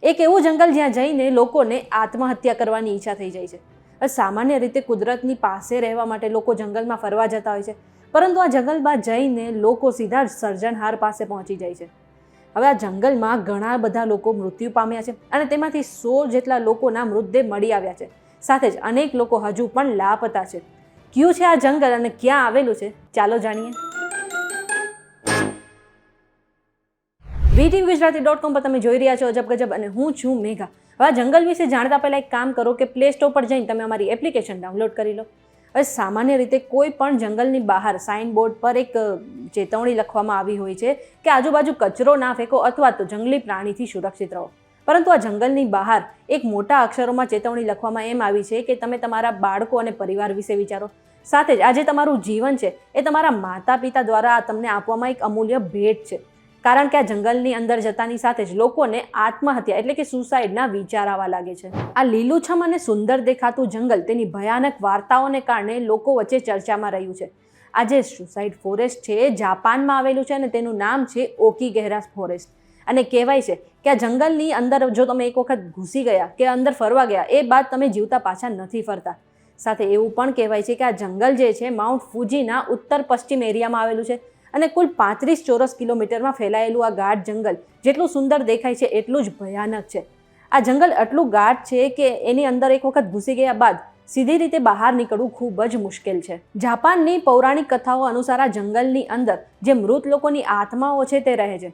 એક એવું જંગલ જ્યાં જઈને લોકોને આત્મહત્યા કરવાની ઈચ્છા થઈ જાય છે। સામાન્ય રીતે કુદરતની પાસે રહેવા માટે લોકો જંગલમાં ફરવા જતા હોય છે, પરંતુ આ જંગલમાં જઈને લોકો સીધા સર્જનહાર પાસે પહોંચી જાય છે। હવે આ જંગલમાં ઘણા બધા લોકો મૃત્યુ પામ્યા છે અને તેમાંથી 100 જેટલા લોકોના મૃતદેહ મળી આવ્યા છે। સાથે જ અનેક લોકો હજુ પણ લાપતા છે। ક્યું છે આ જંગલ અને ક્યાં આવેલું છે, ચાલો જાણીએ। VTVGujarati.com પર તમે જોઈ રહ્યા છો અજબ ગજબ અને હું છું મેઘા। હવે આ જંગલ વિશે જાણતા પહેલા એક કામ કરો કે પ્લે સ્ટોર પર જઈને તમે અમારી એપ્લિકેશન ડાઉનલોડ કરી લો। હવે સામાન્ય રીતે કોઈ પણ જંગલની બહાર સાઇન બોર્ડ પર એક ચેતવણી લખવામાં આવી હોય છે કે આજુબાજુ કચરો ના ફેંકો અથવા તો જંગલી પ્રાણીથી સુરક્ષિત રહો, પરંતુ આ જંગલની બહાર એક મોટા અક્ષરોમાં ચેતવણી લખવામાં એમ આવી છે કે તમે તમારા બાળકો અને પરિવાર વિશે વિચારો। સાથે જ આજે તમારું જીવન છે એ તમારા માતા પિતા દ્વારા તમને આપવામાં એક અમૂલ્ય ભેટ છે, કારણ કે આ જંગલની અંદર જતાની સાથે જ લોકોને આત્મહત્યા એટલે કે સુસાઇડના વિચાર આવવા લાગે છે। આ લીલુંછમ અને સુંદર દેખાતું જંગલ તેની ભયાનક વાર્તાઓને કારણે લોકો વચ્ચે ચર્ચામાં રહ્યું છે। આ જે સુસાઇડ ફોરેસ્ટ છે એ જાપાનમાં આવેલું છે અને તેનું નામ છે ઓકીગહેરા ફોરેસ્ટ। અને કહેવાય છે કે આ જંગલની અંદર જો તમે એક વખત ઘૂસી ગયા કે અંદર ફરવા ગયા એ બાદ તમે જીવતા પાછા નથી ફરતા। સાથે એવું પણ કહેવાય છે કે આ જંગલ જે છે માઉન્ટ ફુજીના ઉત્તર પશ્ચિમ એરિયામાં આવેલું છે અને કુલ 35 ચોરસ કિલોમીટરમાં ફેલાયેલું આ ગાઢ જંગલ જેટલું સુંદર દેખાય છે એટલું જ ભયાનક છે। આ જંગલ એટલું ગાઢ છે કે એની અંદર એક વખત ઘૂસી ગયા બાદ સીધી રીતે બહાર નીકળવું ખૂબ જ મુશ્કેલ છે। જાપાનની પૌરાણિક કથાઓ અનુસાર આ જંગલની અંદર જે મૃત લોકોની આત્માઓ છે તે રહે છે।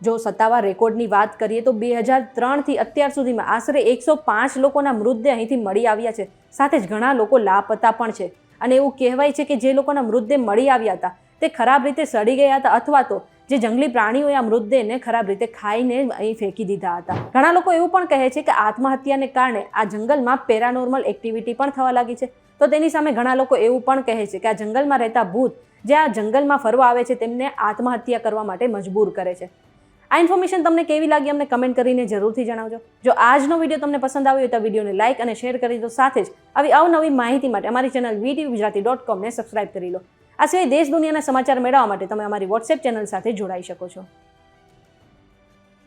જો સત્તાવાર રેકોર્ડની વાત કરીએ તો 2003થી અત્યાર સુધીમાં આશરે 105 લોકોના મૃતદેહ અહીંથી મળી આવ્યા છે। સાથે જ ઘણા લોકો લાપતા પણ છે અને એવું કહેવાય છે કે જે લોકોના મૃતદેહ મળી આવ્યા હતા તે ખરાબ રીતે સડી ગયા હતા અથવા તો જે જંગલી પ્રાણીઓએ આ મૃતદેહને ખરાબ રીતે ખાઈને અહીં ફેંકી દીધા હતા। ઘણા લોકો એવું પણ કહે છે કે આત્મહત્યાને કારણે આ જંગલમાં પેરાનોર્મલ એક્ટિવિટી પણ થવા લાગી છે, તો તેની સામે ઘણા લોકો એવું પણ કહે છે કે આ જંગલમાં રહેતા ભૂત જે આ જંગલમાં ફરવા આવે છે તેમને આત્મહત્યા કરવા માટે મજબૂર કરે છે। આ ઇન્ફોર્મેશન તમને કેવી લાગી અમને કમેન્ટ કરીને જરૂરથી જણાવજો। જો આજનો વિડીયો તમને પસંદ આવ્યો તો વિડીયોને લાઇક અને શેર કરી દો, સાથે જ આવી અવનવી માહિતી માટે અમારી ચેનલ VTVGujarati.com ને સબસ્ક્રાઇબ કરી લો। આ સિવાય દેશ દુનિયાના સમાચાર મેળવવા માટે તમે અમારી વોટ્સએપ ચેનલ સાથે જોડાઈ શકો છો।